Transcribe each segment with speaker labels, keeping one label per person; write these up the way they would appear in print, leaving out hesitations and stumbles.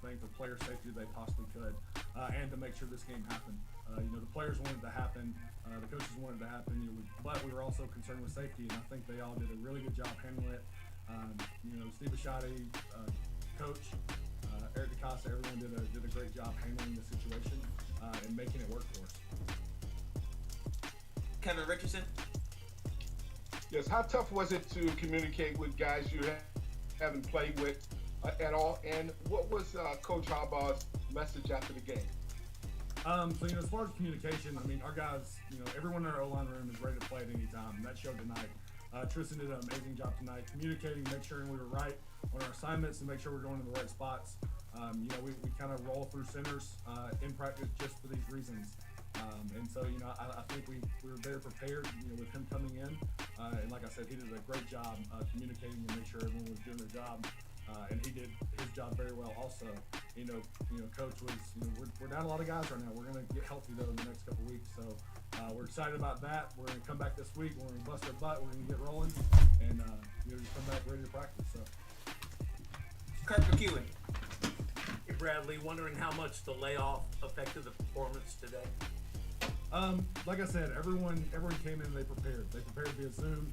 Speaker 1: thing for player safety they possibly could, and to make sure this game happened. The players wanted it to happen, the coaches wanted it to happen, but we were also concerned with safety, and I think they all did a really good job handling it. Steve Bisciotti, coach, Eric DeCosta, everyone did a great job handling the situation and making it work for us.
Speaker 2: Kevin Richardson?
Speaker 3: Yes, how tough was it to communicate with guys you haven't played with at all? And what was Coach Harbaugh's message after the game?
Speaker 1: As far as communication, our guys, everyone in our O-line room is ready to play at any time, and that showed tonight. Tristan did an amazing job tonight communicating, make sure we were right on our assignments and make sure we're going to the right spots. We kind of roll through centers in practice just for these reasons. I think we were very prepared, with him coming in. And like I said, he did a great job communicating and make sure everyone was doing their job. And he did his job very well also. Coach was, we're down a lot of guys right now. We're going to get healthy, though, in the next couple of weeks. So we're excited about that. We're going to come back this week. We're going to bust our butt. We're going to get rolling and, just come back ready to practice. So.
Speaker 2: Kirk McEwen.
Speaker 4: Hey, Bradley, wondering how much the layoff affected the performance today?
Speaker 1: Like I said, everyone came in and they prepared. They prepared via Zoom,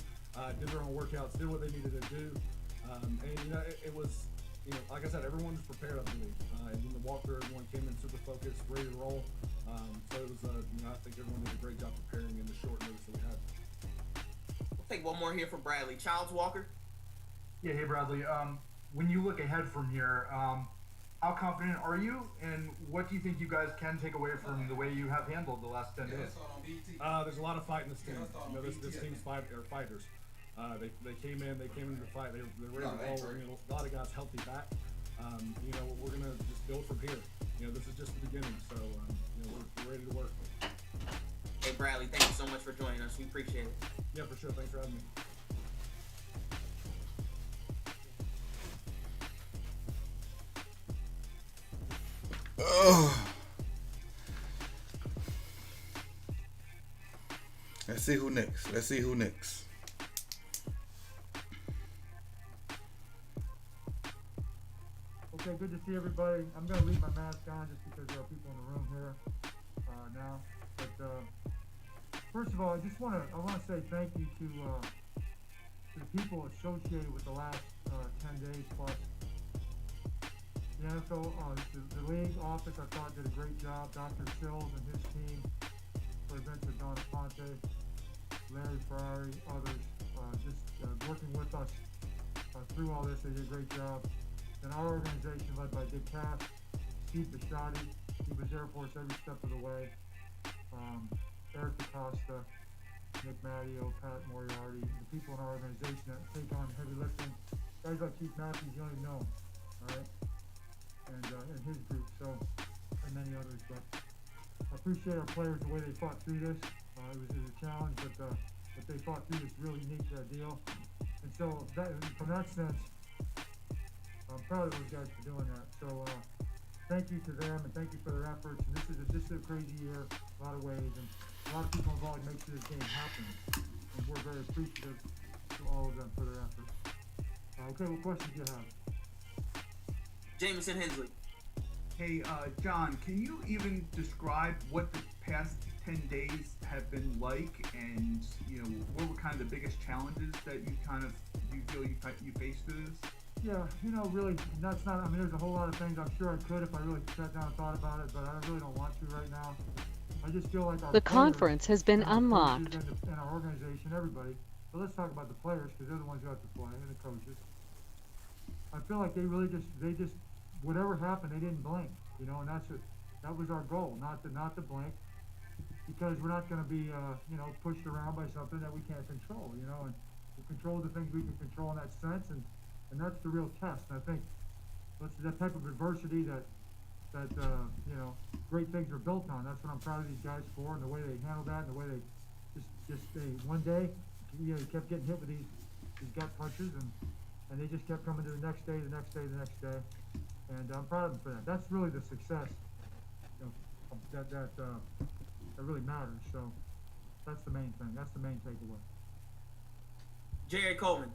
Speaker 1: did their own workouts, did what they needed to do. It was, like I said, everyone was prepared, I believe. And in the walkthrough, everyone came in super focused, ready to roll. So it was, I think everyone did a great job preparing in the short notice that we had.
Speaker 2: We'll take one more here from Bradley. Childs Walker?
Speaker 5: Yeah, hey, Bradley. When you look ahead from here, how confident are you, and what do you think you guys can take away from the way you have handled the last 10 days?
Speaker 1: There's a lot of fight in this team. This team's fighters. They came into the fight. They're ready to roll. We're gonna get a lot of guys healthy back. We're gonna just build from here. This is just the beginning. So we're ready to work.
Speaker 2: Hey Bradley, thank you so much for joining us. We appreciate it.
Speaker 1: Yeah, for sure. Thanks for having me.
Speaker 6: Let's see who next.
Speaker 7: Okay, good to see everybody. I'm going to leave my mask on just because there are people in the room here now. But first of all, I want to say thank you to the people associated with the last 10 days plus. The NFL, the league office, I thought did a great job. Dr. Sills and his team, for Vincent Donaponte, Larry Ferrari, others, working with us through all this. They did a great job. And our organization, led by Dick Cass, Steve Bisciotti, he was there for us every step of the way. Eric DeCosta, Nick Matteo, Pat Moriarty, the people in our organization that take on heavy lifting. Guys like Keith Matthews, you don't even know him, all right? And his group, and many others. But I appreciate our players, the way they fought through this. It was a challenge, but they fought through this really unique deal. And so from that sense, I'm proud of those guys for doing that. So thank you to them, and thank you for their efforts. And this is a crazy year, a lot of ways, and a lot of people involved to make sure this game happens. And we're very appreciative to all of them for their efforts. Okay, what questions do you have?
Speaker 2: Jameson Hensley.
Speaker 8: Hey, John, can you even describe what the past 10 days have been like, and what were kind of the biggest challenges that you feel you faced through this?
Speaker 7: Yeah, really, that's not. There's a whole lot of things. I'm sure I could if I really sat down and thought about it, but I really don't want to right now. I just feel like
Speaker 9: the conference has been unlocked.
Speaker 7: And our organization, everybody. But let's talk about the players, because they're the ones who have to play, and the coaches. I feel like they just whatever happened, they didn't blink, and that was our goal, not to blink, because we're not going to be, pushed around by something that we can't control, and we control the things we can control in that sense, and that's the real test. And I think that's that type of adversity that great things are built on. That's what I'm proud of these guys for, and the way they handled that, and the way they just one day, you kept getting hit with these gut punches, and they just kept coming to the next day, the next day, the next day. And I'm proud of them for that. That's really the success that really matters. So that's the main thing. That's the main takeaway.
Speaker 2: Jerry Coleman.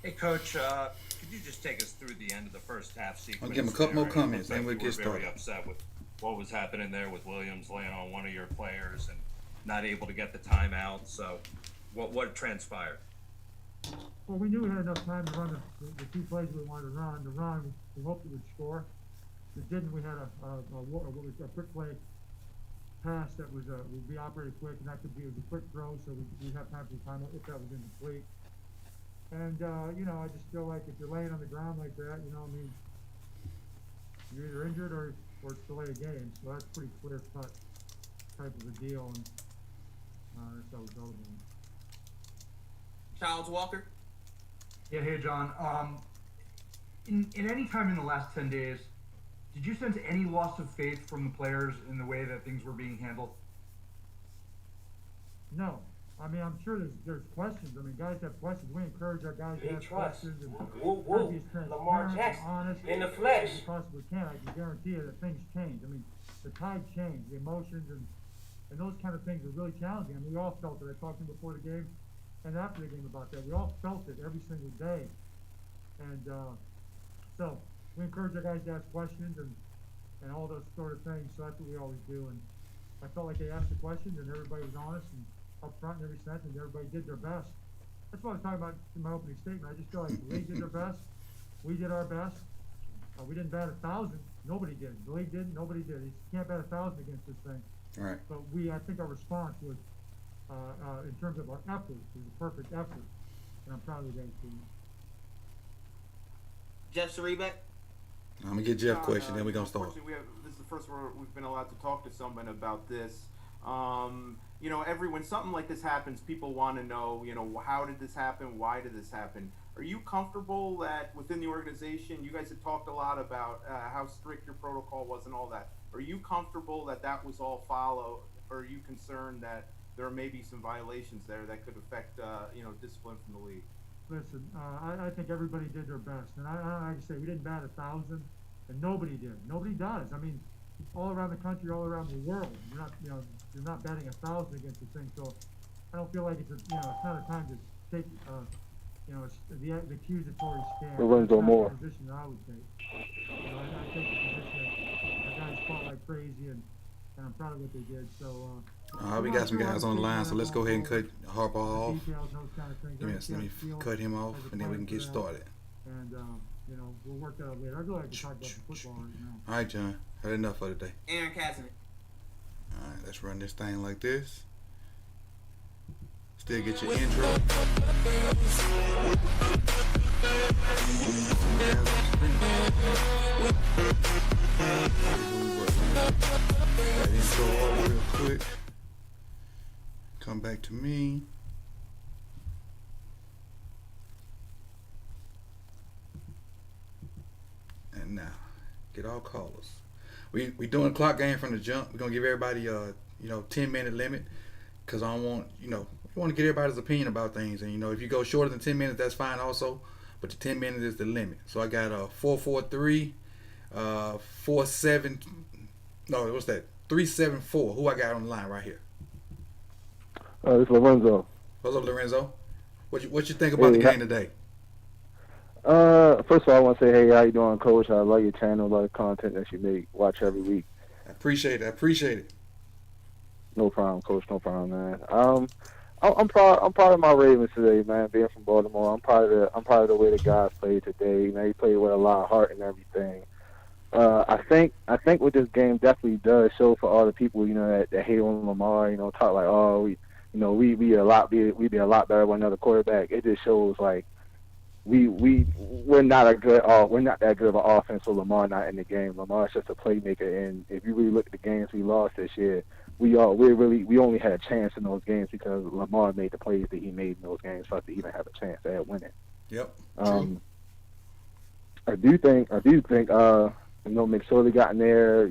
Speaker 10: Hey, Coach, could you just take us through the end of the first half sequence?
Speaker 6: I'll give him a couple more
Speaker 10: there?
Speaker 6: comments,
Speaker 10: It
Speaker 6: and
Speaker 10: looked
Speaker 6: we'll
Speaker 10: like
Speaker 6: get
Speaker 10: you were
Speaker 6: started.
Speaker 10: very upset with what was happening there with Williams laying on one of your players and not able to get the timeout. So, what transpired?
Speaker 7: Well, we knew we had enough time to run the two plays we wanted to run. The run, we hoped it would score. If it didn't, we had a quick play pass that was would be operated quick, and that could be a quick throw, so we'd have time for the timeout if that was incomplete. And I just feel like if you're laying on the ground like that, you're either injured or it's delay a game. So that's pretty clear cut type of a deal, and that's how we felt about it.
Speaker 2: Charles Walker.
Speaker 5: Yeah, hey John. In any time in the last 10 days, did you sense any loss of faith from the players in the way that things were being handled?
Speaker 7: No. I'm sure there's questions. Guys have questions. We encourage our guys to ask questions and try to be as transparent and honest
Speaker 11: in the flesh
Speaker 7: as we possibly can. I can guarantee you that things change. The tide changed, the emotions and those kind of things are really challenging. We all felt it. I talked to them before the game and after the game about that. We all felt it every single day. And so we encourage our guys to ask questions and all those sort of things. So that's what we always do. And I felt like they asked the questions and everybody was honest and up front in every sense, and everybody did their best. That's what I was talking about in my opening statement. I just feel like the league did their best. We did our best. We didn't bat 1,000. Nobody did. The league didn't. Nobody did. You can't bat 1,000 against this thing.
Speaker 6: Right.
Speaker 7: But I think our response was, in terms of our effort, was a perfect effort, and I'm proud of the guys for it.
Speaker 2: Jeff Sarebek.
Speaker 6: I'm gonna get Jeff question, then we're gonna start.
Speaker 12: This is the first where we've been allowed to talk to someone about this. When something like this happens, people want to know, how did this happen? Why did this happen? Are you comfortable that within the organization, you guys have talked a lot about how strict your protocol was and all that. Are you comfortable that that was all followed? Or are you concerned that there may be some violations there that could affect, discipline from the league?
Speaker 7: Listen, I think everybody did their best, and I can say we didn't bat 1,000, and nobody did. Nobody does. All around the country, all around the world, you're not batting 1,000 against this thing. So I don't feel like it's not a time to take the accusatory stand.
Speaker 11: Lorenzo Moore.
Speaker 7: That's not the position that I would take. I take the position that our guys fought like crazy, and I'm proud of what they did. So.
Speaker 6: We got some guys on the line, so let's go ahead and cut Harbaugh off.
Speaker 7: Details, those kind of things.
Speaker 6: Let me cut him off, and then we can get started.
Speaker 7: And we'll work that out later. I'd really like to talk about the football right now.
Speaker 6: All right, John. Had enough for today.
Speaker 2: Aaron Kazinek.
Speaker 6: All right, let's run this thing like this. Still get your intro. That intro off real quick. Come back to me. And now, get all callers. We doing a clock game from the jump. We're gonna give everybody a 10-minute limit, because I don't want we want to get everybody's opinion about things. And if you go shorter than 10 minutes, that's fine also. But the 10 minutes is the limit. So I got 4-4-3, 4-7. No, what's that? 3-7-4. Who I got on the line right here?
Speaker 11: This is Lorenzo.
Speaker 6: What's up, Lorenzo? What you think about the game today?
Speaker 11: First of all, I want to say, hey, how you doing, Coach? I love your channel, a lot of content that you make. Watch every week.
Speaker 6: I appreciate it.
Speaker 11: No problem, Coach. No problem, man. I'm proud of my Ravens today, man. Being from Baltimore, I'm proud of the way the guys played today. They played with a lot of heart and everything. I think what this game definitely does show for all the people, that hate on Lamar, talk like, oh, we'd be a lot better with another quarterback. It just shows like we're not that good of an offense with Lamar not in the game. Lamar's just a playmaker, and if you really look at the games we lost this year, we only had a chance in those games because Lamar made the plays that he made in those games for us to even have a chance at winning.
Speaker 6: Yep.
Speaker 11: I do think McSorley got in there,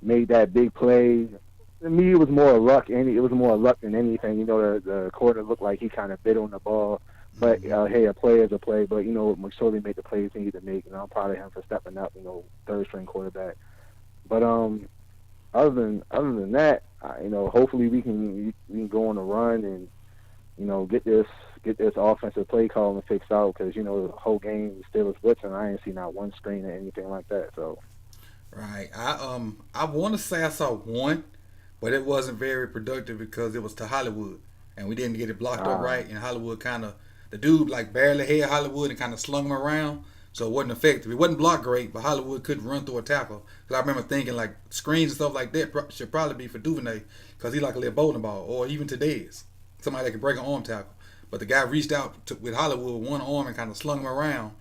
Speaker 11: made that big play. To me, it was more luck than anything. The quarter looked like he kind of bit on the ball. But hey, a play is a play. But McSorley made the plays he needed to make, and I'm proud of him for stepping up. Third string quarterback. But other than that, hopefully we can go on a run and get this get this offensive play calling fixed out because the whole game the Steelers blitzing. I ain't seen not one screen or anything like that. So
Speaker 6: Right. I want to say I saw one, but it wasn't very productive because it was to Hollywood, and we didn't get it blocked up right. And Hollywood the dude like barely hit Hollywood and kind of slung him around, so it wasn't effective. It wasn't blocked great, but Hollywood couldn't run through a tackle. Because I remember thinking like screens and stuff like that should probably be for Duvernay because he like a little bowling ball, or even to Dez, somebody that can break an arm tackle. But the guy reached out with Hollywood with one arm and kind of slung him around.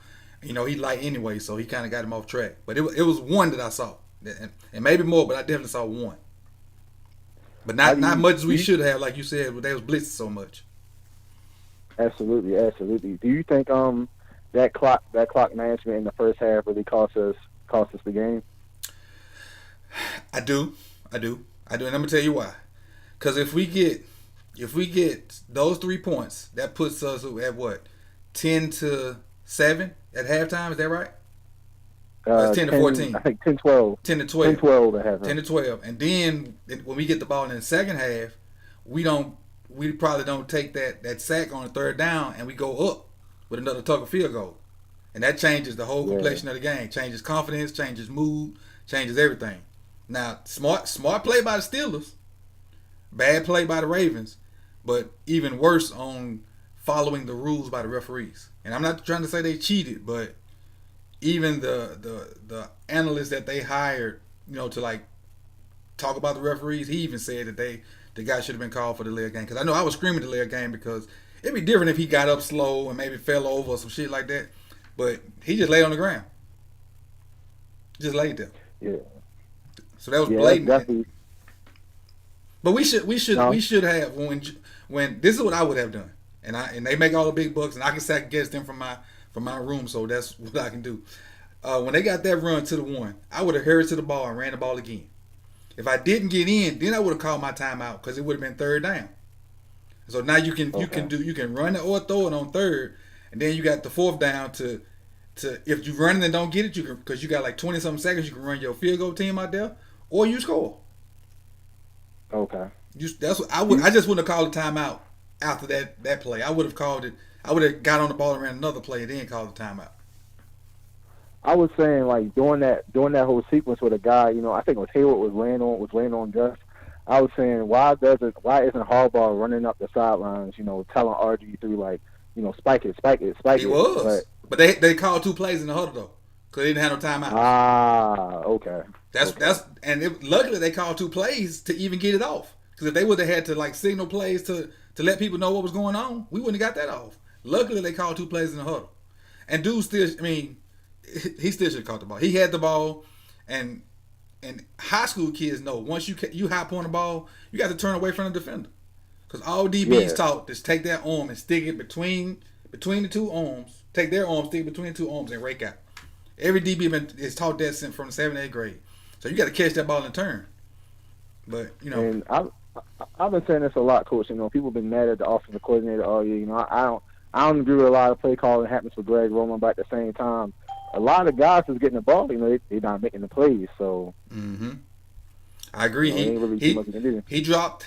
Speaker 6: He light anyway, so he kind of got him off track. But it was one that I saw, and maybe more, but I definitely saw one. But not much as we should have, like you said, but they was blitzing so much.
Speaker 11: Absolutely. Do you think that clock management in the first half really cost us the game?
Speaker 6: I do, and I'm gonna tell you why. Because if we get those 3 points, that puts us at what, 10-7 at halftime? Is that right? It's 10-14.
Speaker 11: I think 10-12.
Speaker 6: 10-12.
Speaker 11: 10-12 at halftime.
Speaker 6: 10-12, and then when we get the ball in the second half, we probably don't take that sack on the third down, and we go up with another Tucker field goal, and that changes the whole complexion of the game. Changes confidence, changes mood, changes everything. Now, smart play by the Steelers, bad play by the Ravens, but even worse on following the rules by the referees. And I'm not trying to say they cheated, but even the analysts that they hired, to like talk about the referees, he even said that the guy should have been called for the delay of game. Because I know I was screaming delay of game because it'd be different if he got up slow and maybe fell over or some shit like that. But he just laid on the ground. Just laid there.
Speaker 11: Yeah.
Speaker 6: So that was blatant.
Speaker 11: Definitely.
Speaker 6: But we should have when this is what I would have done. And they make all the big bucks, and I can second guess them from my room, so that's what I can do. When they got that run to the one, I would have hurried to the ball and ran the ball again. If I didn't get in, then I would have called my timeout because it would have been third down. So now you can run it or throw it on third, and then you got the fourth down to if you run and don't get it, because you got like 20-something seconds, you can run your field goal team out there, or you score.
Speaker 11: Okay.
Speaker 6: That's what I would. I just wouldn't have called a timeout after that play. I would have called it. I would have got on the ball and ran another play and then called the timeout.
Speaker 11: I was saying like during that whole sequence with a guy, I think it was Hayward was laying on Gus. I was saying why isn't Harbaugh running up the sidelines, telling RG3 like, spike it.
Speaker 6: He was, but they called 2 plays in the huddle though, because they didn't have no timeouts.
Speaker 11: Okay.
Speaker 6: Luckily they called 2 plays to even get it off. Because if they would have had to like signal plays to let people know what was going on, we wouldn't have got that off. Luckily they called 2 plays in the huddle, and dude still, he still should have caught the ball. He had the ball, and high school kids know once you high point the ball, you got to turn away from the defender. Because all DBs taught is take that arm and stick it between the 2 arms. Take their arm, stick it between the 2 arms, and rake out. Every DB is taught that from the 7th, 8th grade. So you got to catch that ball and turn. But
Speaker 11: and I've been saying this a lot, Coach. People have been mad at the offensive coordinator all year. I don't agree with a lot of play calling that happens with Greg Roman, but at the same time, a lot of guys is getting the ball. They're not making the plays. So
Speaker 6: I agree. He dropped.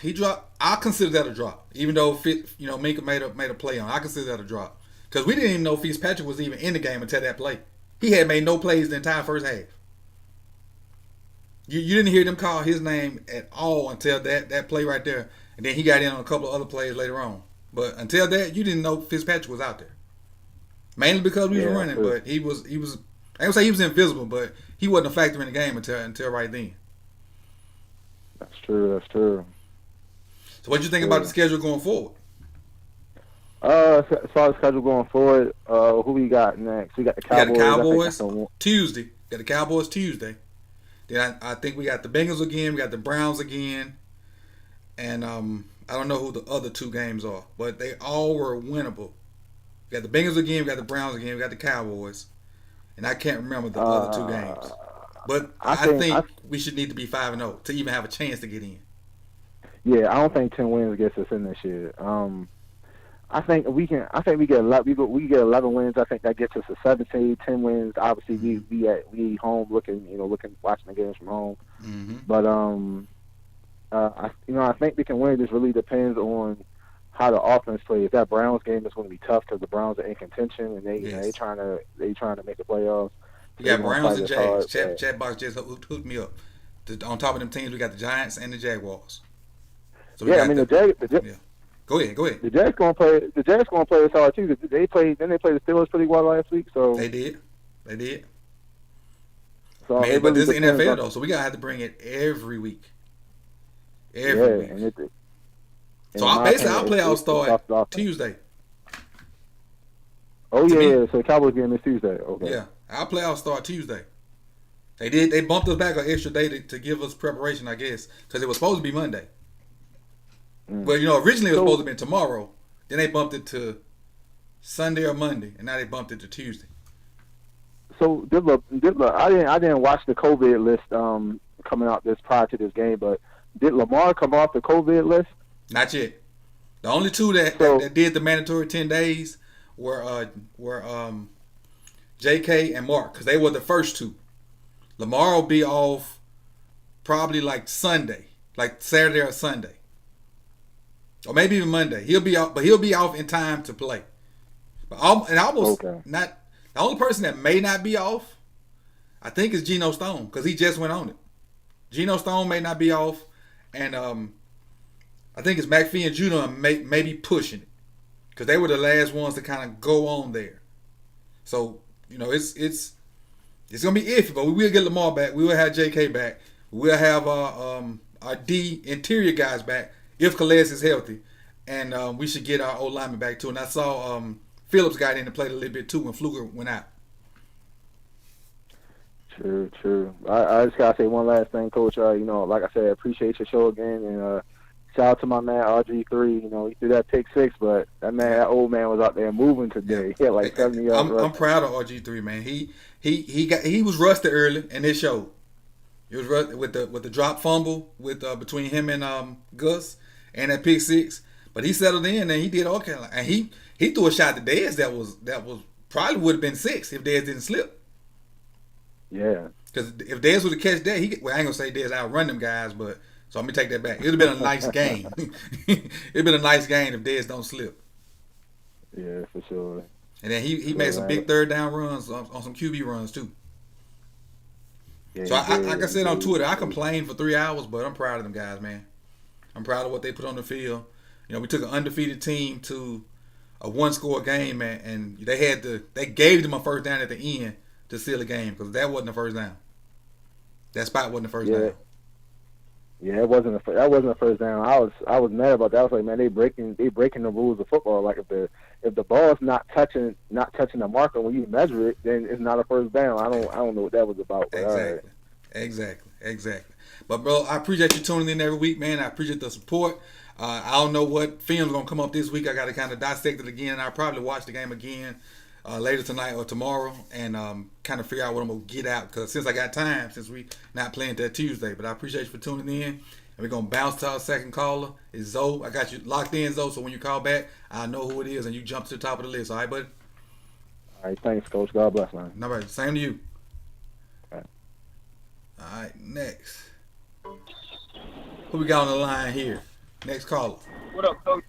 Speaker 6: I consider that a drop, even though Minka made a play on. I consider that a drop because we didn't even know Fitzpatrick was even in the game until that play. He had made no plays the entire first half. You didn't hear them call his name at all until that play right there, and then he got in on a couple of other plays later on. But until that, you didn't know Fitzpatrick was out there. Mainly because we were running, but he was. I don't say he was invisible, but he wasn't a factor in the game until right then.
Speaker 11: That's true.
Speaker 6: So, what do you think about the schedule going forward?
Speaker 11: As far as schedule going forward, who we got next? We got the Cowboys.
Speaker 6: We got the Cowboys Tuesday. Got the Cowboys Tuesday. Then I think we got the Bengals again. We got the Browns again, and I don't know who the other 2 games are, but they all were winnable. We got the Bengals again. We got the Browns again. We got the Cowboys, and I can't remember the other 2 games. But I think we should need to be 5-0 to even have a chance to get in.
Speaker 11: Yeah, I don't think 10 wins gets us in this year. I think we get 11 wins. I think that gets us a 17, 10 wins. Obviously, we home watching the games from home. But I think we can win. It just really depends on how the offense plays. That Browns game is going to be tough because the Browns are in contention and they trying to make the playoffs.
Speaker 6: We got Browns and Jags.
Speaker 11: Hard,
Speaker 6: Chat box just hooked me up. On top of them teams, we got the Giants and the Jaguars. So
Speaker 11: yeah, I mean the Jags.
Speaker 6: Yeah. Go ahead.
Speaker 11: The Jags gonna play. The Jags gonna play us hard too. They played the Steelers pretty well last week. So
Speaker 6: they did.
Speaker 11: So
Speaker 6: man, but this is NFL though, so we gotta have to bring it every week. Every week. So our playoffs start Tuesday.
Speaker 11: Oh yeah, so the Cowboys game is Tuesday. Okay.
Speaker 6: Yeah, our playoffs start Tuesday. They bumped us back an extra day to give us preparation, I guess, because it was supposed to be Monday. Well, originally it was supposed to be tomorrow. Then they bumped it to Sunday or Monday, and now they bumped it to Tuesday.
Speaker 11: So I didn't watch the COVID list coming out prior to this game, but did Lamar come off the COVID list?
Speaker 6: Not yet. The only two that did the mandatory 10 days were J.K. and Mark, because they were the first two. Lamar will be off probably like Sunday, like Saturday or Sunday. Or maybe even Monday. He'll be off, but he'll be off in time to play. Not the only person that may not be off, I think, is Geno Stone, because he just went on it. Geno Stone may not be off, and I think it's McPhee and Judah may be pushing it, because they were the last ones to kind of go on there. So it's gonna be iffy, but we will get Lamar back. We will have J.K. back. We'll have our D interior guys back if Calais is healthy, and we should get our old lineman back too. And I saw Phillips got in and played a little bit too when Fluker went out.
Speaker 11: True. I just gotta say one last thing, Coach. Like I said, appreciate your show again, and shout out to my man RG3. He threw that pick six, but that old man was out there moving today. He had like 70 yards.
Speaker 6: I'm proud of RG3, man. He was rusted early, and it showed. It was rusty with the drop fumble between him and Gus and that pick six, but he settled in and he did okay. And he threw a shot to Dez that was probably would have been 6 if Dez didn't slip.
Speaker 11: Yeah.
Speaker 6: Because if Dez would have catch that, I ain't gonna say Dez outrun them guys, but so let me take that back. It would have been a nice game. It'd been a nice game if Dez don't slip.
Speaker 11: Yeah, for sure.
Speaker 6: And then he made some big third down runs on some QB runs too. Yeah, so like I said on Twitter, I complained for 3 hours, but I'm proud of them guys, man. I'm proud of what they put on the field. We took an undefeated team to a 1-score game, and they gave them a first down at the end to seal the game, because that wasn't the first down. That spot wasn't the first down.
Speaker 11: Yeah, that wasn't a first down. I was mad about that. I was like, man, they breaking the rules of football. Like if the ball's not touching the marker when you measure it, then it's not a first down. I don't know what that was about.
Speaker 6: Exactly. But bro, I appreciate you tuning in every week, man. I appreciate the support. I don't know what film's gonna come up this week. I got to kind of dissect it again. I'll probably watch the game again later tonight or tomorrow, and kind of figure out what I'm gonna get out, because since I got time, since we not playing that Tuesday. But I appreciate you for tuning in, and we're gonna bounce to our second caller. It's Zoe. I got you locked in, Zoe, so when you call back, I know who it is, and you jump to the top of the list. All right, buddy?
Speaker 11: All right, thanks, Coach. God bless, man.
Speaker 6: No, right, same to you.
Speaker 11: All
Speaker 6: right, next. Who we got on the line here? Next caller.
Speaker 13: What up, Coach?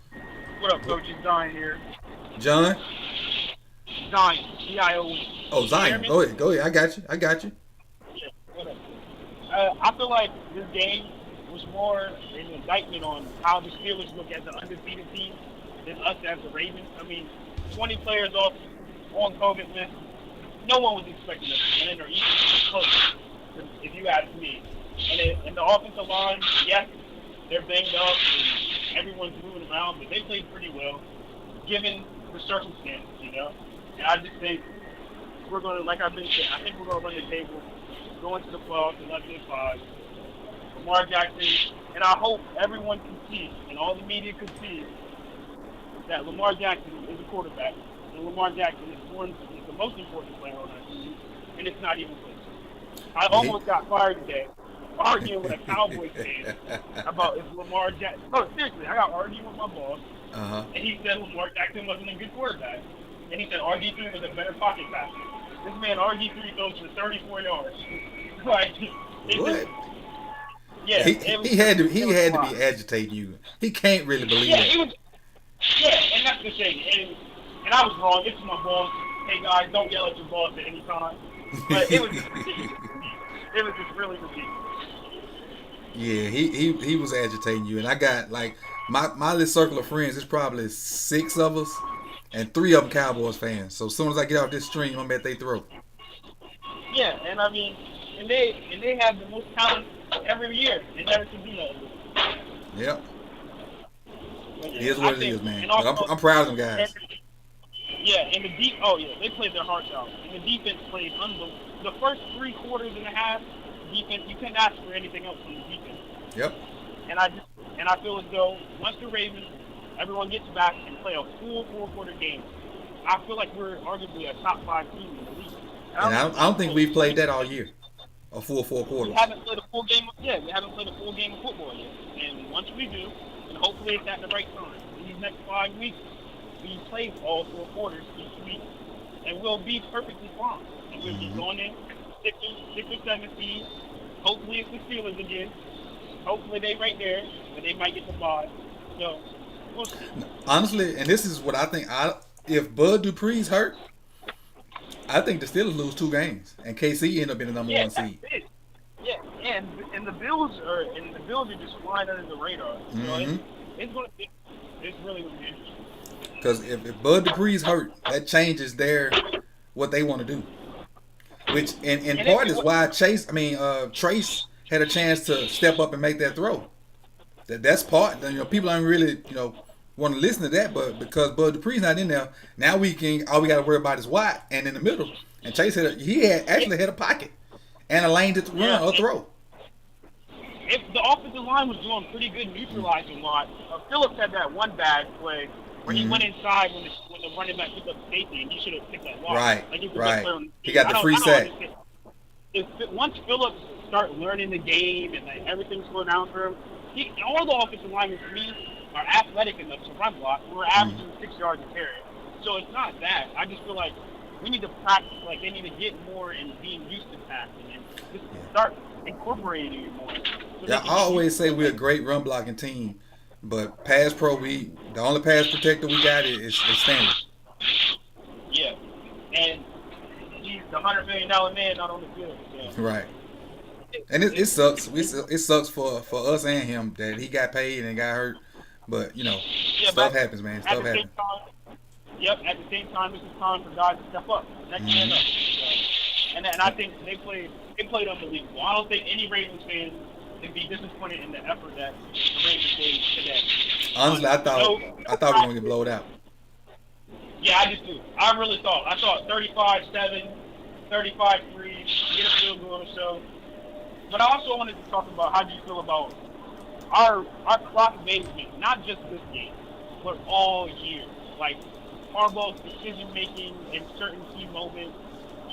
Speaker 13: It's Zion here.
Speaker 6: John?
Speaker 13: Zion. Z-I-O-N.
Speaker 6: Oh, Zion. Go ahead. I got you.
Speaker 13: Yeah, what up? I feel like this game was more an indictment on how the Steelers look as an undefeated team than us as the Ravens. I mean, 20 players off on COVID list. No one was expecting us to win or even close, if you ask me. And the offensive line, yes, they're banged up and everyone's moving around, but they played pretty well given the circumstances, And I just think we're going to, like I've been saying, I think we're going to run the table, go into the playoffs and let it 5. Lamar Jackson, and I hope everyone can see, and all the media can see, that Lamar Jackson is a quarterback, and Lamar Jackson is the most important player on our team, and it's not even close. I almost got fired today, arguing with a Cowboys fan about if Lamar Jackson. No, seriously, I got arguing with my boss, and he said Lamar Jackson wasn't a good quarterback, and he said RG3 was a better pocket passer. This man RG3 throws for 34 yards. Like,
Speaker 6: what?
Speaker 13: Yeah,
Speaker 6: he had to be agitating you. He can't really believe that.
Speaker 13: Yeah, and that's the thing. And I was wrong. This is my boss. Hey guys, don't yell at your boss at any time. But it was just ridiculous. It was just really ridiculous.
Speaker 6: Yeah, he was agitating you, and I got like my little circle of friends. It's probably 6 of us, and 3 of them Cowboys fans. So as soon as I get off this stream, I'm at they throat.
Speaker 13: Yeah, and I mean, and they have the most talent every year. They never can do that.
Speaker 6: Yep.
Speaker 13: But,
Speaker 6: It is what it is, man.
Speaker 13: And
Speaker 6: But
Speaker 13: also,
Speaker 6: I'm proud of them guys.
Speaker 13: Yeah, and the deep. Oh yeah, they played their hearts out. And the defense played unbelievable. The first 3 quarters and a half, defense. You couldn't ask for anything else from the defense.
Speaker 6: Yep.
Speaker 13: And I feel as though once the Ravens, everyone gets back and play a full 4-quarter game, I feel like we're arguably a top 5 team in the league.
Speaker 6: And I don't think we've played that all year. A full 4 quarters.
Speaker 13: We haven't played a full game. We haven't played a full game of football yet. And once we do, and hopefully it's at the right time. In these next 5 weeks, we play all 4 quarters each week, and we'll be perfectly fine. And we'll be going in 6 or 7 seeds. Hopefully it's the Steelers again. Hopefully they right there, but they might get the ball. So we'll see.
Speaker 6: Honestly, and this is what I think. If Bud Dupree's hurt, I think the Steelers lose 2 games, and KC end up being the number 1 seed.
Speaker 13: Yeah, and the Bills are just flying under the radar. So it's going to be, it's really going to be interesting.
Speaker 6: Because if Bud Dupree's hurt, that changes what they want to do. Which in part is why Trace had a chance to step up and make that throw. That's part. People don't really want to listen to that, but because Bud Dupree's not in there, now all we got to worry about is Watt and in the middle. And Chase actually had a pocket and a lane to run or throw.
Speaker 13: If the offensive line was doing pretty good neutralizing Watt, Phillips had that one bad play where he went inside when the running back picked up safety, and he should have picked that loss.
Speaker 6: Right. He got the free sack.
Speaker 13: Once Phillips start learning the game and everything's going down for him, all the offensive linemen for me are athletic enough to run block. We're averaging 6 yards a carry, so it's not that. I just feel like we need to practice. Like they need to get more in being used to passing and just start incorporating it more. So
Speaker 6: I always say we're a great run blocking team, but pass pro, the only pass protector we got is Stanley.
Speaker 13: Yeah, and he's the $100 million man not on the field. So.
Speaker 6: Right. And it sucks. It sucks for us and him that he got paid and got hurt. But stuff happens, man. Stuff happens.
Speaker 13: At the same time, this is time for guys to step up. Next man up. So, and I think they played unbelievable. I don't think any Ravens fan would be disappointed in the effort that the Ravens gave today.
Speaker 6: Honestly, I thought we were gonna get blowed out.
Speaker 13: Yeah, I just do. I really thought. I thought 35-7, 35-3, get a field goal or so. But I also wanted to talk about how do you feel about our clock management, not just this game, but all year. Like Harbaugh's decision making in certain key moments,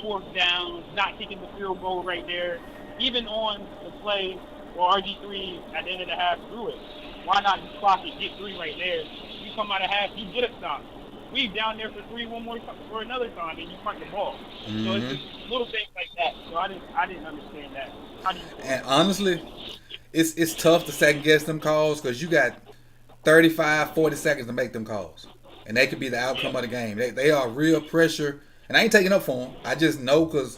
Speaker 13: 4th downs, not kicking the field goal right there, even on the play where RG3 at the end of the half threw it. Why not just clock it, get 3 right there? You come out of half, you get a stop. We down there for 3 one more time, for another time, and you punt the ball. So it's just little things like that. So I didn't understand that. How do you feel?
Speaker 6: And honestly, it's tough to second guess them calls because you got 35, 40 seconds to make them calls, and they could be the outcome of the game. They are real pressure, and I ain't taking up for them. I just know because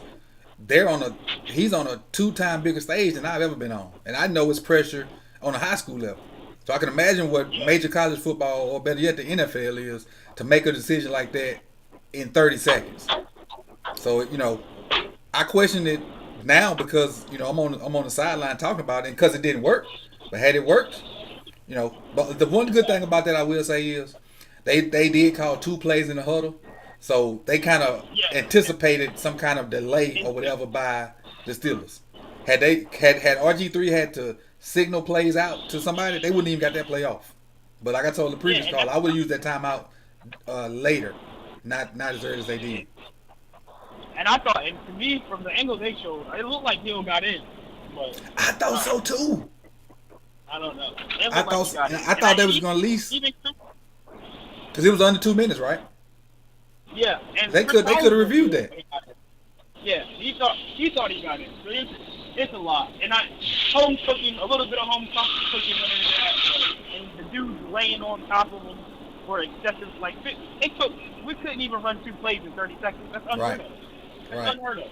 Speaker 6: he's on a 2-time bigger stage than I've ever been on, and I know it's pressure on a high school level. So I can imagine what major college football, or better yet, the NFL is to make a decision like that in 30 seconds. So I question it now because I'm on the sideline talking about it, and because it didn't work. But had it worked, But the one good thing about that I will say is they did call 2 plays in the huddle, so they kind of anticipated some kind of delay or whatever by the Steelers. Had RG3 had to signal plays out to somebody, they wouldn't even got that play off. But like I told the previous call, I would have used that timeout later, not as early as they did.
Speaker 13: And I thought, and to me, from the angle they showed, it looked like Hill got in. But
Speaker 6: I thought so too.
Speaker 13: I don't know.
Speaker 6: I thought they was gonna lease because it was under 2 minutes, right?
Speaker 13: Yeah, and
Speaker 6: they could have reviewed that.
Speaker 13: Yeah, he thought he got in. So it's a lot, and home cooking, a little bit of home cooking went into that, and the dude laying on top of him. for excessive, like, we couldn't even run 2 plays in 30 seconds. That's unheard of. That's unheard of.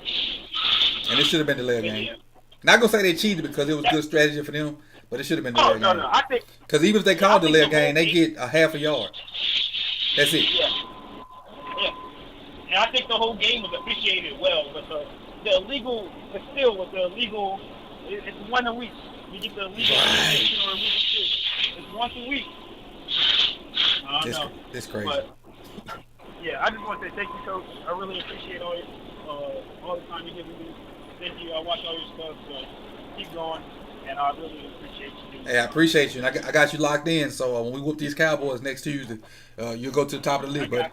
Speaker 6: And it should have been delayed game. Not gonna say they cheated because it was good strategy for them, but it should have been delayed game.
Speaker 13: No. I think
Speaker 6: because even if they call delayed game, they get a half a yard. That's it.
Speaker 13: Yeah. And I think the whole game was officiated well, but the illegal, but still with the illegal, it's 1 a week. You get the illegal information or illegal shit. It's once a week. I don't know.
Speaker 6: This crazy.
Speaker 13: But, yeah, I just want to say thank you, Coach. I really appreciate all the time you're giving me. Thank you. I watch all your stuff, so keep going. And I really appreciate you.
Speaker 6: Hey, I appreciate you. And I got you locked in, so when we whoop these Cowboys next Tuesday, you'll go to the top of the list, buddy.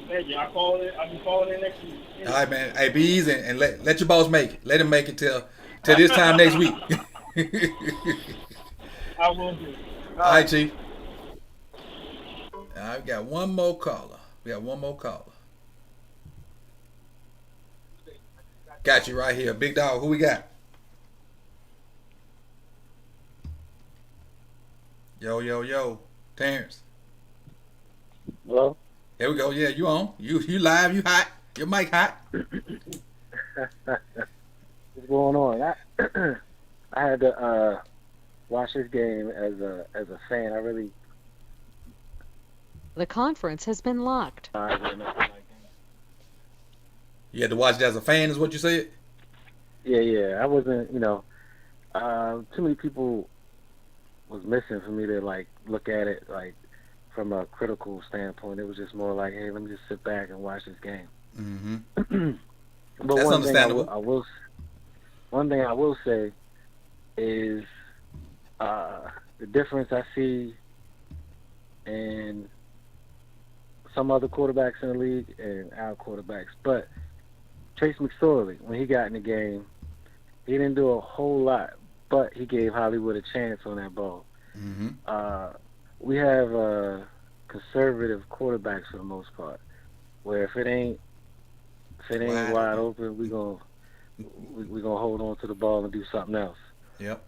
Speaker 13: Thank you. I'll be calling in next week. Yeah.
Speaker 6: All right, man. Hey, be easy and let your boss make it. Let him make it till this time next week.
Speaker 13: I will do.
Speaker 6: All right, Chief. All right, we got one more caller. Got you right here. Big dog, who we got? Yo. Terrence.
Speaker 11: Hello?
Speaker 6: Here we go. Yeah, you on. You live, you hot. Your mic hot.
Speaker 11: What's going on? I had to watch this game as a fan. I really...
Speaker 9: The conference has been locked.
Speaker 6: You had to watch it as a fan, is what you said?
Speaker 11: Yeah. I wasn't, too many people was missing for me to, like, look at it, like, from a critical standpoint. It was just more like, hey, let me just sit back and watch this game.
Speaker 6: Mm-hmm.
Speaker 11: But
Speaker 6: that's
Speaker 11: one
Speaker 6: understandable.
Speaker 11: One thing I will say is the difference I see in some other quarterbacks in the league and our quarterbacks. But Trace McSorley, when he got in the game, he didn't do a whole lot, but he gave Hollywood a chance on that ball.
Speaker 6: Mm-hmm.
Speaker 11: We have conservative quarterbacks for the most part, where if it ain't wide open, we gonna hold on to the ball and do something else.
Speaker 6: Yep.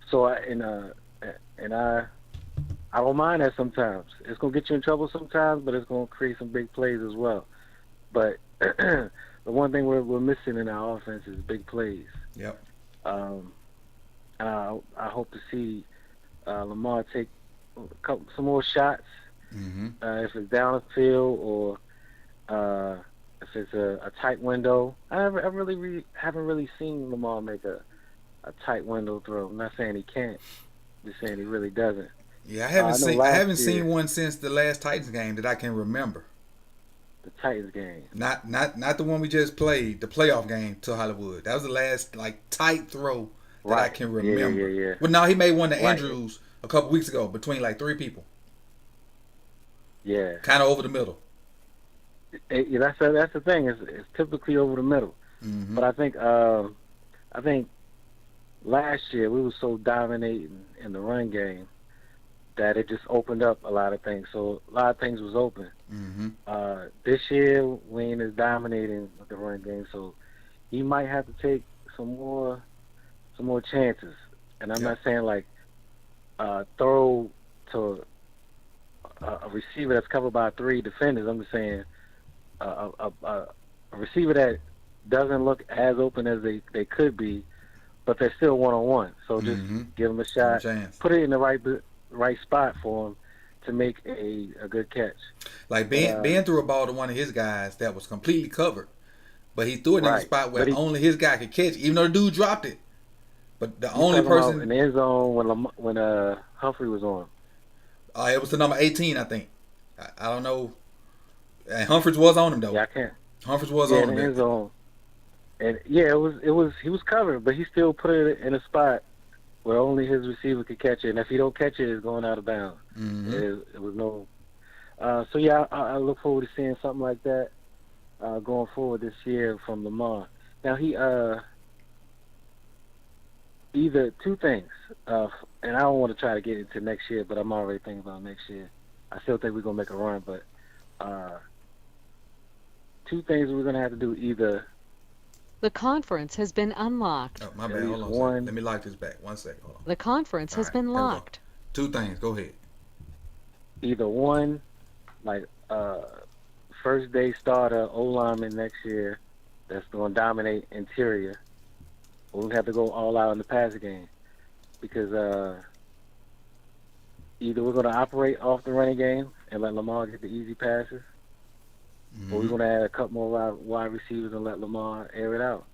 Speaker 11: So I don't mind that sometimes. It's gonna get you in trouble sometimes, but it's gonna create some big plays as well. But the one thing we're missing in our offense is big plays.
Speaker 6: Yep.
Speaker 11: And I hope to see Lamar take some more shots.
Speaker 6: Mm-hmm.
Speaker 11: If it's down the field or if it's a tight window. I really haven't really seen Lamar make a tight window throw. I'm not saying he can't, just saying he really doesn't.
Speaker 6: Yeah, I haven't seen one since the last Titans game that I can remember.
Speaker 11: The Titans game.
Speaker 6: Not the one we just played, the playoff game to Hollywood. That was the last tight throw that I can remember.
Speaker 11: Yeah.
Speaker 6: Well, no, he made one to Andrews a couple weeks ago between 3 people.
Speaker 11: Yeah.
Speaker 6: Kind of over the middle.
Speaker 11: That's the thing. It's typically over the middle.
Speaker 6: Mm-hmm.
Speaker 11: But I think last year we were so dominating in the run game that it just opened up a lot of things. So a lot of things was open.
Speaker 6: Mm-hmm.
Speaker 11: This year we ain't as dominating with the run game, so he might have to take some more chances. And I'm not saying throw to a receiver that's covered by 3 defenders. I'm just saying a receiver that doesn't look as open as they could be, but they're still one-on-one. So just give them a shot, put it in the right spot for him to make a good catch.
Speaker 6: Like Ben threw a ball to one of his guys that was completely covered, but he threw it in a spot where only his guy could catch, even though the dude dropped it. But the only person
Speaker 11: in the end zone when Humphrey was on.
Speaker 6: It was the number 18, I think. I don't know. And Humphreys was on him though.
Speaker 11: Yeah, I can't.
Speaker 6: Humphreys was on him.
Speaker 11: In the end zone. And he was covered, but he still put it in a spot where only his receiver could catch it. And if he don't catch it, it's going out of bounds.
Speaker 6: Mm-hmm.
Speaker 11: It was no. So yeah, I look forward to seeing something like that going forward this year from Lamar. Now he either 2 things, and I don't want to try to get into next year, but I'm already thinking about next year. I still think we're gonna make a run, but 2 things we're gonna have to do: either
Speaker 9: the conference has been unlocked.
Speaker 6: Oh, my bad. Hold on. Let me lock this back. 1 second. Hold on.
Speaker 9: The conference has been locked.
Speaker 6: 2 things. Go ahead.
Speaker 11: either one, like first day starter O lineman next year that's going to dominate interior, or we have to go all out in the pass game because either we're going to operate off the running game and let Lamar get the easy passes, or we're going to add a couple more wide receivers and let Lamar air it out.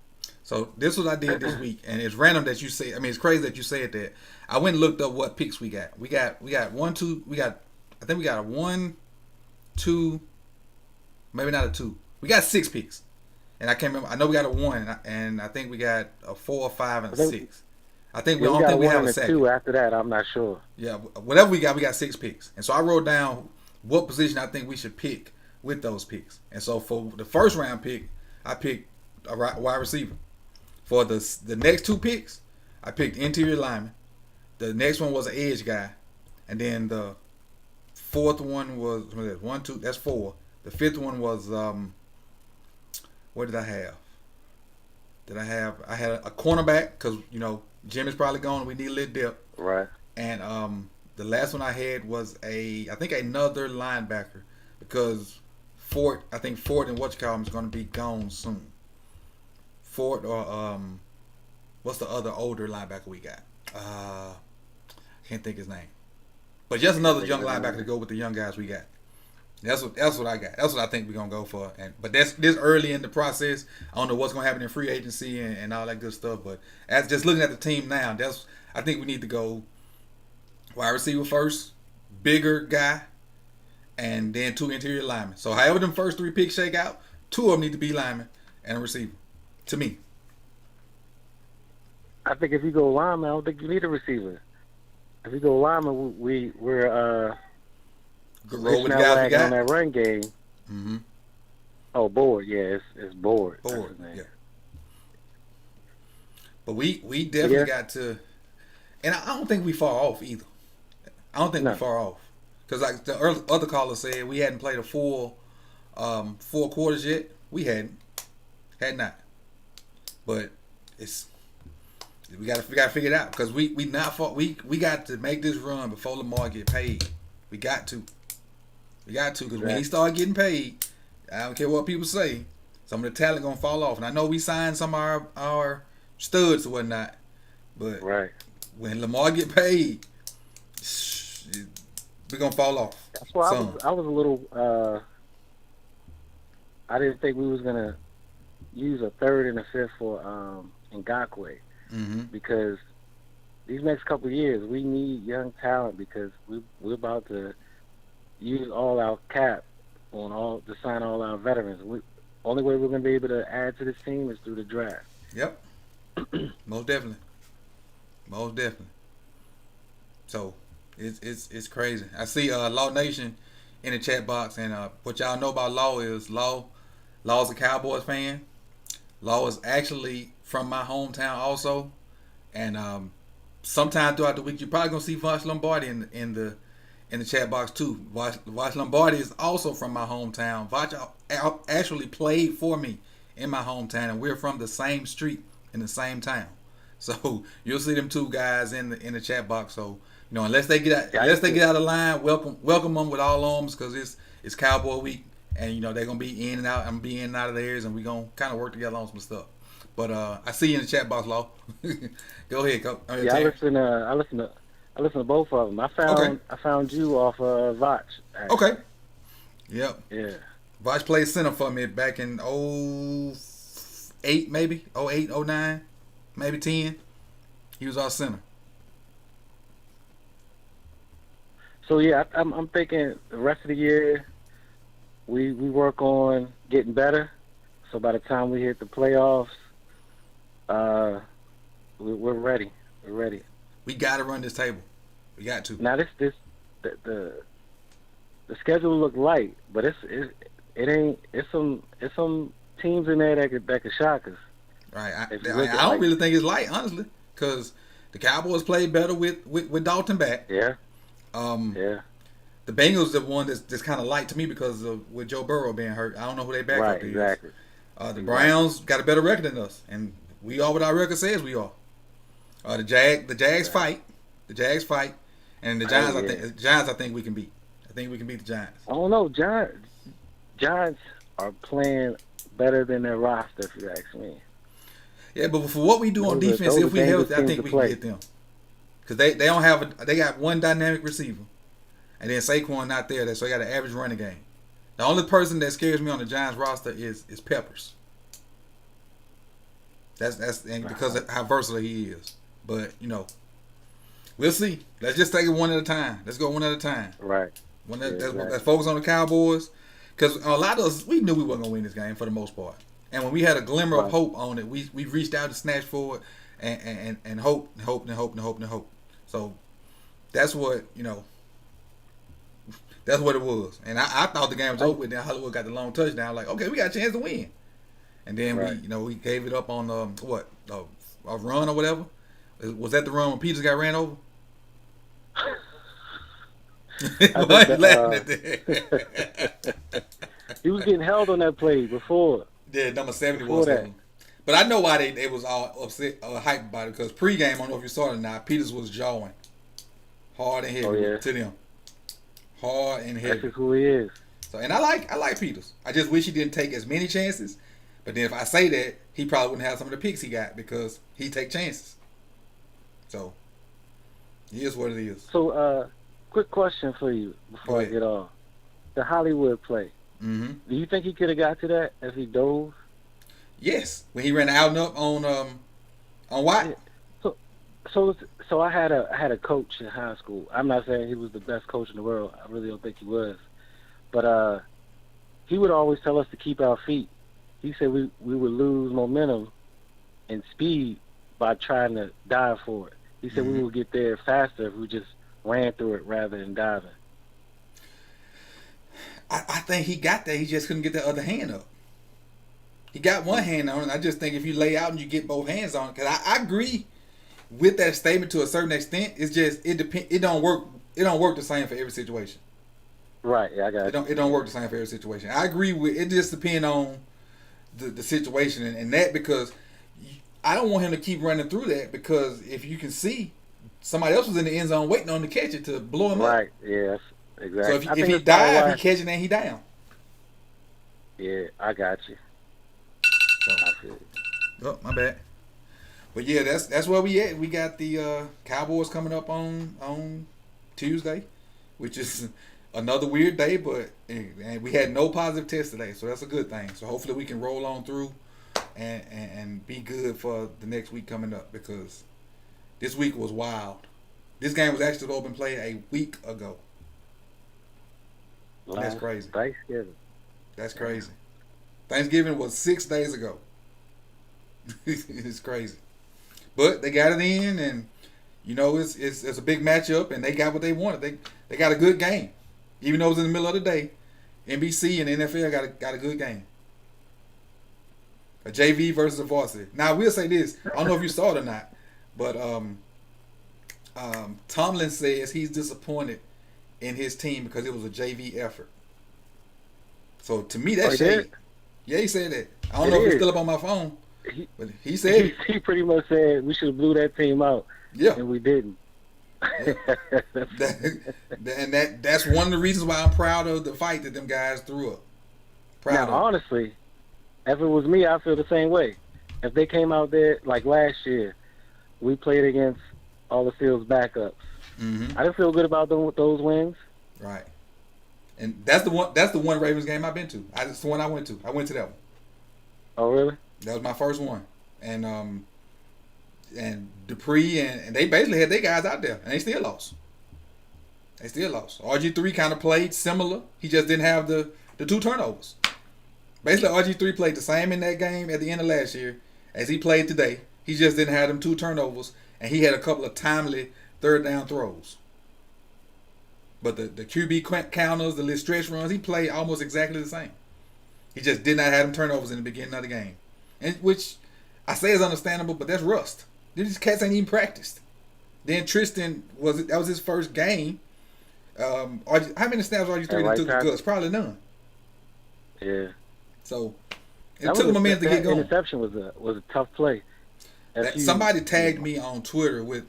Speaker 6: So this is what I did this week, and it's random that you say. I mean, it's crazy that you said that. I went and looked up what picks we got. We got 1, 2. I think we got a 1, 2, maybe not a 2. We got 6 picks, and I can't remember. I know we got a 1, and I think we got a 4, 5, and a 6. I think we don't think we have a 2
Speaker 11: after that. I'm not sure.
Speaker 6: Yeah, whatever we got 6 picks, and so I wrote down what position I think we should pick with those picks. And so for the first round pick, I picked a wide receiver. For the next 2 picks, I picked interior lineman. The next one was an edge guy, and then the fourth one was 1, 2. That's 4. The fifth one was what did I have? I had a cornerback because Jim is probably gone. We need a little depth.
Speaker 11: Right.
Speaker 6: And the last one I had was I think another linebacker because Fort and whatchamacallit is going to be gone soon. Fort or what's the other older linebacker we got? Can't think his name. But just another young linebacker to go with the young guys we got. That's what I got. That's what I think we're gonna go for. But that's this early in the process. I don't know what's gonna happen in free agency and all that good stuff. But as just looking at the team now, I think we need to go wide receiver first, bigger guy, and then 2 interior linemen. So however them first 3 picks shake out, 2 of them need to be linemen and a receiver. To me,
Speaker 11: I think if you go lineman, I don't think you need a receiver. If you go lineman, we're
Speaker 6: roll with the guys we got
Speaker 11: on that run game.
Speaker 6: Mm-hmm.
Speaker 11: Oh, board, yeah, it's board.
Speaker 6: Board, yeah. But we definitely got to, and I don't think we far off either. I don't think we're far off because like the other caller said, we hadn't played a full 4 quarters yet. We had not. But we got to figure it out because we not far. We got to make this run before Lamar get paid. We got to because when he start getting paid, I don't care what people say, some of the talent gonna fall off. And I know we signed some of our studs or whatnot, but when Lamar get paid, we're gonna fall off.
Speaker 11: That's why I was a little. I didn't think we was gonna use a 3rd and a 5th for Ngakoue because these next couple of years we need young talent because we're about to use all our cap to sign all our veterans. Only way we're going to be able to add to this team is through the draft.
Speaker 6: Yep. Most definitely. So it's crazy. I see Law Nation in the chat box, and what y'all know about Law is Law's a Cowboys fan. Law is actually from my hometown also, and sometime throughout the week you're probably gonna see Vosh Lombardi in the chat box too. Vosh Lombardi is also from my hometown. Vosh actually played for me in my hometown, and we're from the same street in the same town. So you'll see them 2 guys in the chat box. So unless they get out of line, welcome them with all arms because it's Cowboy week. And they're gonna be in and out. I'm gonna be in and out of theirs, and we're gonna kind of work together on some stuff. But I see you in the chat box, Law. Go ahead, Coach.
Speaker 11: I listen to both of them. I found you off Vach.
Speaker 6: Okay. Yep.
Speaker 11: Yeah.
Speaker 6: Vach played center for me back in 08 maybe, 08, 09, maybe 10. He was our center.
Speaker 11: So yeah, I'm thinking the rest of the year. We work on getting better, so by the time we hit the playoffs, we're ready. We're ready.
Speaker 6: We got to run this table. We got to.
Speaker 11: Now the schedule look light, but it ain't. It's some teams in there that could shock us.
Speaker 6: Right. I don't really think it's light, honestly, because the Cowboys played better with Dalton back.
Speaker 11: Yeah.
Speaker 6: Yeah. The Bengals are the one that's kind of light to me because of with Joe Burrow being hurt. I don't know who they backup is.
Speaker 11: Exactly.
Speaker 6: The Browns got a better record than us, and we are what our record says we are. The Jags fight. The Giants, I think we can beat. think we can beat the Giants.
Speaker 11: I don't know. Giants are playing better than their roster, if you ask me.
Speaker 6: Yeah, but for what we do on defense, if we healthy, I think we can get them. Because they don't have they got one dynamic receiver, and then Saquon not there, so they got an average running game. The only person that scares me on the Giants roster is Peppers. That's because of how versatile he is. But we'll see. Let's just take it one at a time. Let's go one at a time.
Speaker 11: Right.
Speaker 6: Let's focus on the Cowboys, because a lot of us, we knew we weren't gonna win this game for the most part. And when we had a glimmer of hope on it, we reached out to snatch forward and hope. So that's what that's what it was. And I thought the game was over. Then Hollywood got the long touchdown. Like, okay, we got a chance to win. And then we gave it up on a run or whatever. Was that the run when Peters got ran over? Why are you laughing at that?
Speaker 11: He was getting held on that play before.
Speaker 6: Yeah, number 70 was that. But I know why they was all upset or hyped about it, because pregame, I don't know if you saw it or not, Peters was jawing hard and heavy to them. Hard and heavy.
Speaker 11: That's who he is.
Speaker 6: So, and I like Peters. I just wish he didn't take as many chances. But then if I say that, he probably wouldn't have some of the picks he got, because he take chances. So, it is what it is.
Speaker 11: So, quick question for you before I get off. The Hollywood play.
Speaker 6: Mm-hmm.
Speaker 11: Do you think he could have got to that if he dove?
Speaker 6: Yes, when he ran out and up on Watt.
Speaker 11: So I had a coach in high school. I'm not saying he was the best coach in the world. I really don't think he was, but he would always tell us to keep our feet. He said we would lose momentum and speed by trying to dive for it. He said we would get there faster if we just ran through it rather than diving.
Speaker 6: I think he got there. He just couldn't get the other hand up. He got one hand on it. I just think if you lay out and you get both hands on it, because I agree with that statement to a certain extent. It's just it don't work. It don't work the same for every situation.
Speaker 11: Right. Yeah, I got it.
Speaker 6: It don't work the same for every situation. I agree with it. Just depends on the situation and that, because I don't want him to keep running through that, because if you can see, somebody else was in the end zone waiting on to catch it to blow him up.
Speaker 11: Right. Yes. Exactly.
Speaker 6: So if he dive, he catching and he down.
Speaker 11: Yeah, I got you.
Speaker 6: Oh, my bad. But yeah, that's where we at. We got the Cowboys coming up on Tuesday, which is another weird day, but and we had no positive tests today, so that's a good thing. So hopefully we can roll on through and be good for the next week coming up, because this week was wild. This game was actually supposed to be played a week ago. That's crazy.
Speaker 11: Thanksgiving.
Speaker 6: That's crazy. Thanksgiving was 6 days ago. It's crazy. But they got it in, and it's a big matchup, and they got what they wanted. They got a good game. Even though it was in the middle of the day, NBC and NFL got a good game. A JV versus a varsity. Now, I will say this. I don't know if you saw it or not, but Tomlin says he's disappointed in his team because it was a JV effort. So to me, that's shade. Yeah, he said that. I don't know if it's still up on my phone, but he said
Speaker 11: he pretty much said we should have blew that team out.
Speaker 6: Yeah,
Speaker 11: and we didn't.
Speaker 6: That's one of the reasons why I'm proud of the fight that them guys threw up.
Speaker 11: Honestly, if it was me, I feel the same way. If they came out there like last year, we played against all the field's backups. I didn't feel good about those wins.
Speaker 6: Right. And that's the one Ravens game I've been to. That's the one I went to. I went to that one.
Speaker 11: Oh, really?
Speaker 6: That was my first one. And Dupree and they basically had their guys out there, and they still lost. RG3 kind of played similar. He just didn't have the 2 turnovers. Basically, RG3 played the same in that game at the end of last year as he played today. He just didn't have them 2 turnovers, and he had a couple of timely third down throws. But the QB counters, the little stretch runs, he played almost exactly the same. He just did not have them turnovers in the beginning of the game, and which I say is understandable, but that's rust. These cats ain't even practiced. Then Tristan that was his first game. How many snaps RG3 took his guts? Probably none.
Speaker 11: Yeah.
Speaker 6: So it took him a minute to get going.
Speaker 11: Interception was a tough play.
Speaker 6: Somebody tagged me on Twitter with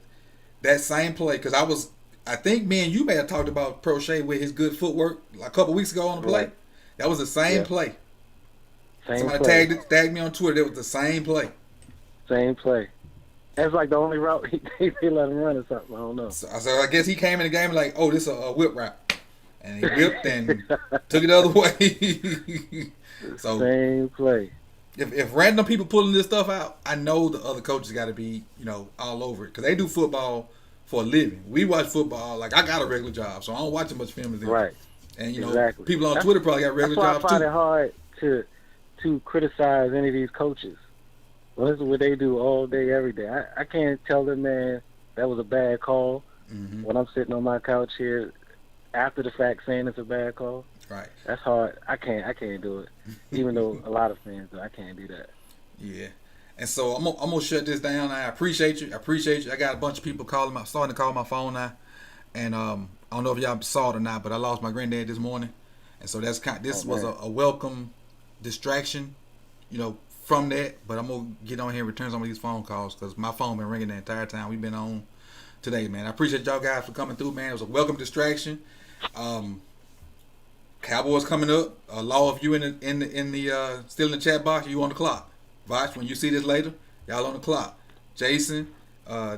Speaker 6: that same play, because I think me and you may have talked about Prochet with his good footwork a couple weeks ago on the play.
Speaker 11: Right.
Speaker 6: That was the same
Speaker 11: Yeah.
Speaker 6: play.
Speaker 11: Same
Speaker 6: Somebody
Speaker 11: play.
Speaker 6: tagged me on Twitter. That was the same play.
Speaker 11: Same play. That's like the only route they let him run or something. I don't know.
Speaker 6: So I guess he came in the game like, oh, this is a whip route. And he whipped and took it the other way. So
Speaker 11: same play.
Speaker 6: If random people pulling this stuff out, I know the other coaches got to be, all over it. Because they do football for a living. We watch football. Like, I got a regular job, so I don't watch as much film as them.
Speaker 11: Right.
Speaker 6: And,
Speaker 11: exactly.
Speaker 6: people on Twitter probably got regular jobs, too.
Speaker 11: That's why I find it hard to criticize any of these coaches. Well, this is what they do all day, every day. I can't tell them, man, that was a bad call when I'm sitting on my couch here after the fact saying it's a bad call.
Speaker 6: Right.
Speaker 11: That's hard. I can't do it. Even though a lot of fans do, I can't do that.
Speaker 6: Yeah. And so I'm gonna shut this down. I appreciate you. I got a bunch of people starting to call my phone now. And I don't know if y'all saw it or not, but I lost my granddad this morning. And so this was a welcome distraction, from that. But I'm gonna get on here and return some of these phone calls because my phone been ringing the entire time we've been on today, man. I appreciate y'all guys for coming through, man. It was a welcome distraction. Cowboys coming up. Law, if you in the still in the chat box, you on the clock. Watch when you see this later, y'all on the clock. Jason,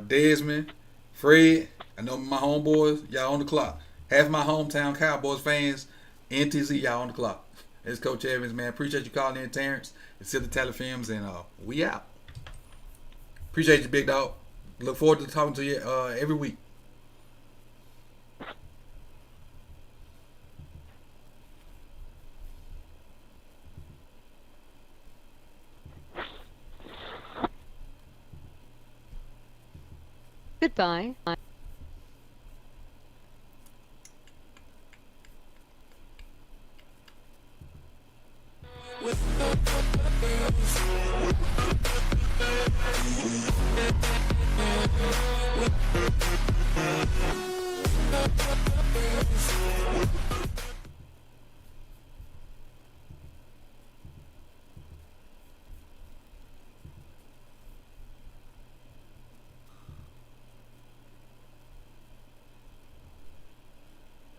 Speaker 6: Desmond, Fred, I know my homeboys, y'all on the clock. Half my hometown Cowboys fans, NTZ, y'all on the clock. It's Coach Evans, man. Appreciate you calling in, Terrence. It's the Telefilms, and we out. Appreciate you, big dog. Look forward to talking to you every week.
Speaker 9: Goodbye.